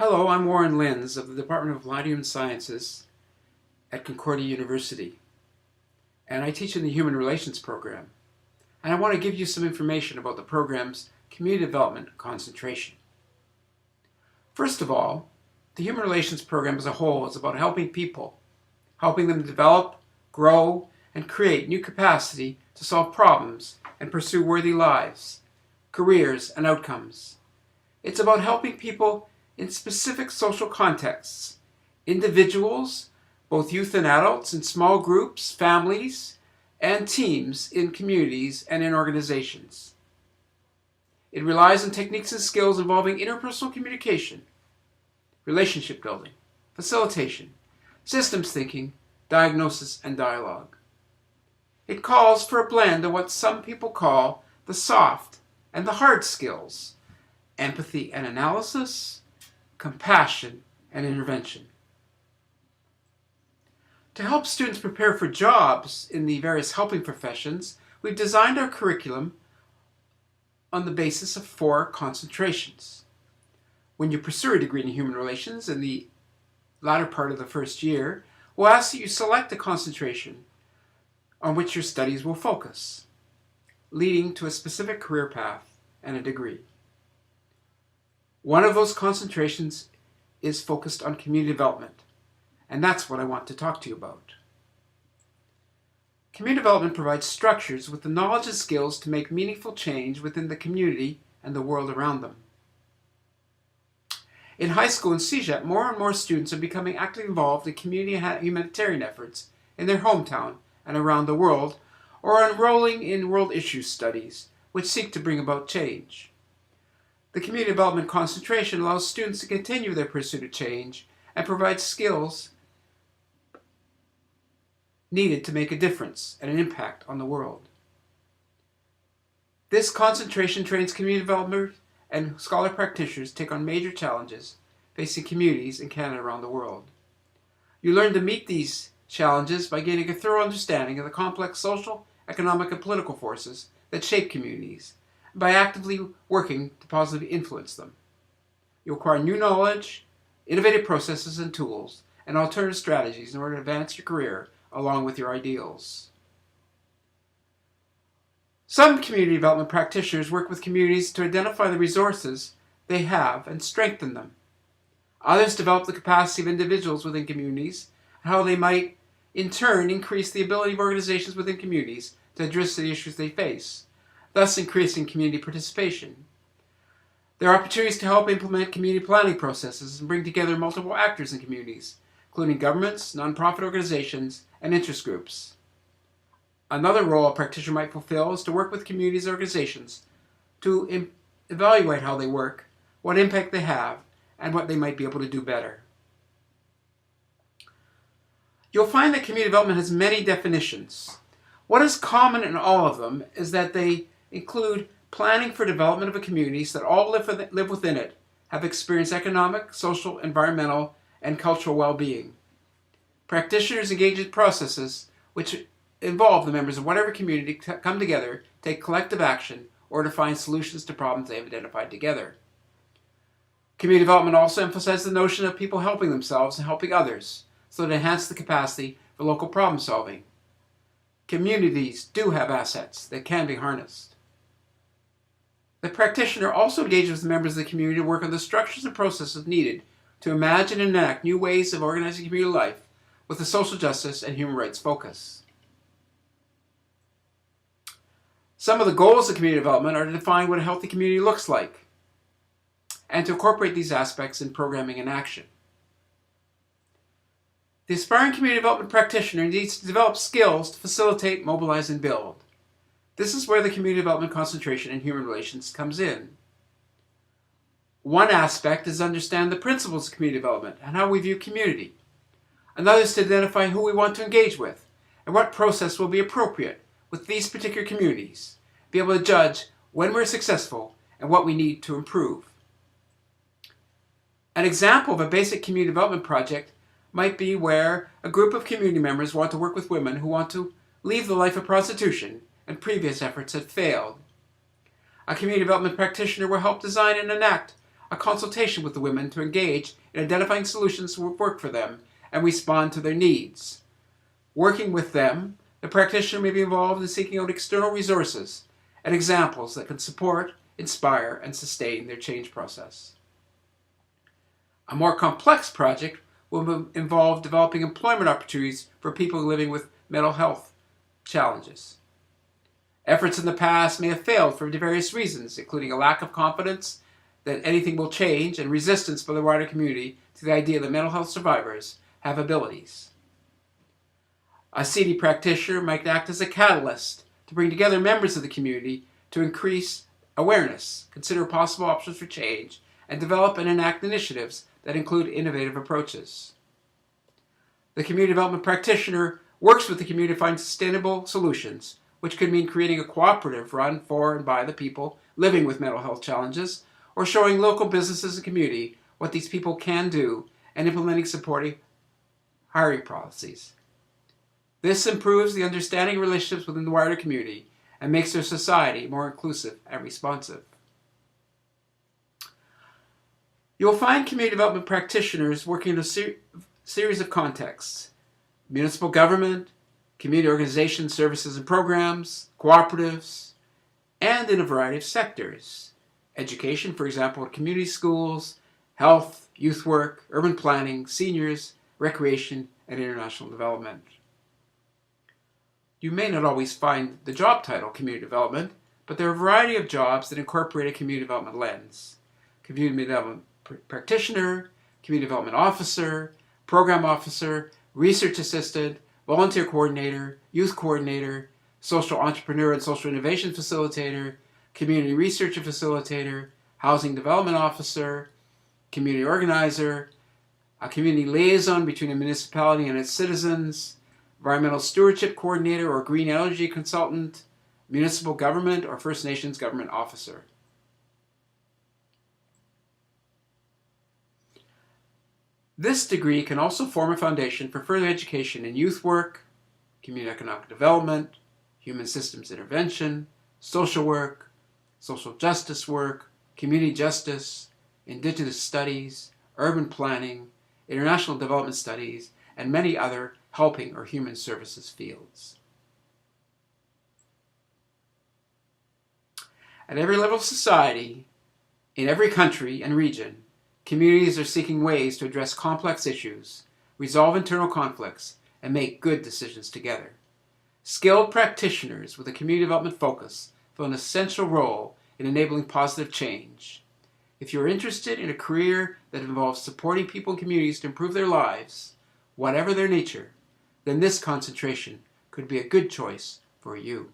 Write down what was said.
Hello, I'm Warren Linz of the Department of Applied Human Sciences at Concordia University, and I teach in the Human Relations program. And I want to give you some information about the program's community development concentration. First of all, the Human Relations program as a whole is about helping people, helping them develop, grow, and create new capacity to solve problems and pursue worthy lives, careers, and outcomes. It's about helping people in specific social contexts, individuals, both youth and adults, in small groups, families, and teams in communities and in organizations. It relies on techniques and skills involving interpersonal communication, relationship building, facilitation, systems thinking, diagnosis, and dialogue. It calls for a blend of what some people call the soft and the hard skills, empathy and analysis, compassion, and intervention. To help students prepare for jobs in the various helping professions, we've designed our curriculum on the basis of 4 concentrations. When you pursue a degree in human relations in the latter part of the first year, we'll ask that you select a concentration on which your studies will focus, leading to a specific career path and a degree. One of those concentrations is focused on community development, and that's what I want to talk to you about. Community development provides structures with the knowledge and skills to make meaningful change within the community and the world around them. In high school and CEGEP, more and more students are becoming actively involved in community and humanitarian efforts in their hometown and around the world, or enrolling in world issues studies, which seek to bring about change. The community development concentration allows students to continue their pursuit of change and provides skills needed to make a difference and an impact on the world. This concentration trains community developers and scholar practitioners to take on major challenges facing communities in Canada and around the world. You learn to meet these challenges by gaining a thorough understanding of the complex social, economic, and political forces that shape communities, by actively working to positively influence them. You acquire new knowledge, innovative processes and tools, and alternative strategies in order to advance your career along with your ideals. Some community development practitioners work with communities to identify the resources they have and strengthen them. Others develop the capacity of individuals within communities and how they might, in turn, increase the ability of organizations within communities to address the issues they face, thus increasing community participation. There are opportunities to help implement community planning processes and bring together multiple actors in communities, including governments, nonprofit organizations, and interest groups. Another role a practitioner might fulfill is to work with communities and organizations to evaluate how they work, what impact they have, and what they might be able to do better. You'll find that community development has many definitions. What is common in all of them is that they include planning for development of a community so that all live within it have experienced economic, social, environmental, and cultural well-being. Practitioners engage in processes which involve the members of whatever community to come together, take collective action, or to find solutions to problems they have identified together. Community development also emphasizes the notion of people helping themselves and helping others, so to enhance the capacity for local problem solving. Communities do have assets that can be harnessed. The practitioner also engages with members of the community to work on the structures and processes needed to imagine and enact new ways of organizing community life with a social justice and human rights focus. Some of the goals of community development are to define what a healthy community looks like and to incorporate these aspects in programming and action. The aspiring community development practitioner needs to develop skills to facilitate, mobilize, and build. This is where the community development concentration in human relations comes in. One aspect is to understand the principles of community development and how we view community. Another is to identify who we want to engage with and what process will be appropriate with these particular communities, be able to judge when we're successful and what we need to improve. An example of a basic community development project might be where a group of community members want to work with women who want to leave the life of prostitution and previous efforts have failed. A community development practitioner will help design and enact a consultation with the women to engage in identifying solutions that work for them and respond to their needs. Working with them, the practitioner may be involved in seeking out external resources and examples that can support, inspire, and sustain their change process. A more complex project will involve developing employment opportunities for people living with mental health challenges. Efforts in the past may have failed for various reasons, including a lack of confidence that anything will change and resistance by the wider community to the idea that mental health survivors have abilities. A CD practitioner might act as a catalyst to bring together members of the community to increase awareness, consider possible options for change, and develop and enact initiatives that include innovative approaches. The community development practitioner works with the community to find sustainable solutions, which could mean creating a cooperative run for and by the people living with mental health challenges, or showing local businesses and community what these people can do and implementing supporting hiring policies. This improves the understanding of relationships within the wider community and makes their society more inclusive and responsive. You'll find community development practitioners working in a series of contexts: municipal government, community organizations, services and programs, cooperatives, and in a variety of sectors. Education, for example, at community schools, health, youth work, urban planning, seniors, recreation, and international development. You may not always find the job title community development, but there are a variety of jobs that incorporate a community development lens. Community development practitioner, community development officer, program officer, research assistant, volunteer coordinator, youth coordinator, social entrepreneur and social innovation facilitator, community researcher facilitator, housing development officer, community organizer, a community liaison between a municipality and its citizens, environmental stewardship coordinator or green energy consultant, municipal government or First Nations government officer. This degree can also form a foundation for further education in youth work, community economic development, human systems intervention, social work, social justice work, community justice, indigenous studies, urban planning, international development studies, and many other helping or human services fields. At every level of society, in every country and region, communities are seeking ways to address complex issues, resolve internal conflicts, and make good decisions together. Skilled practitioners with a community development focus fill an essential role in enabling positive change. If you're interested in a career that involves supporting people and communities to improve their lives, whatever their nature, then this concentration could be a good choice for you.